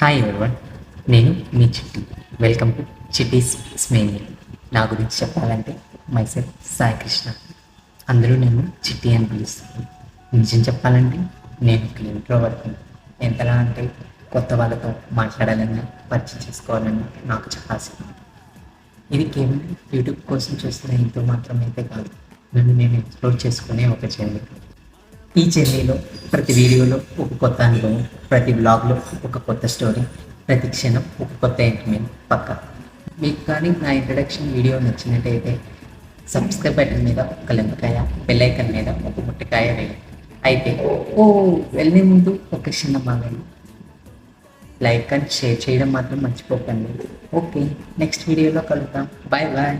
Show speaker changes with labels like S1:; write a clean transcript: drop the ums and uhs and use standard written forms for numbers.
S1: Hi everyone, నేను మీ చిట్టి. Welcome to చిట్టీస్ స్మెయిల్. నా గురించి చెప్పాలంటే మైసెల్ఫ్ సాయి కృష్ణ. అందరూ నేను చిట్టి అని పిలుస్తాను. నిజం చెప్పాలంటే నేను ఒక ఇంట్రోవర్ట్. ఎంతలా అంటే కొత్త వాళ్ళతో మాట్లాడాలన్నా పరిచయం చేసుకోవాలన్నా నాకు చాలా ఆశ. ఇది కేవలం యూట్యూబ్ కోసం చూస్తున్న ఇంట్లో మాత్రమైతే కాదు, నన్ను నేను ఎక్స్ప్లోర్ చేసుకునే ఒక జర్నీ. ఈ జర్నీలో ప్రతి వీడియోలో ఒక కొత్త అనుభవం, ప్రతి బ్లాగ్లో ఒక కొత్త స్టోరీ, ప్రతి క్షణం ఒక కొత్త ఎంటర్టైన్మెంట్ పక్క. మీకు కానీ నా ఇంట్రడక్షన్ వీడియో నచ్చినట్టయితే సబ్స్క్రైబ్ బటన్ మీద ఒక లెంబకాయ, బెల్ ఐకాన్ మీద ఒక ముట్టకాయ వేయండి. అయితే వెళ్ళే ముందు ఒక క్షణం ఆగండి. లైక్ అండ్ షేర్ చేయడం మాత్రం మర్చిపోకండి. ఓకే, నెక్స్ట్ వీడియోలో కలుద్దాం. Bye bye.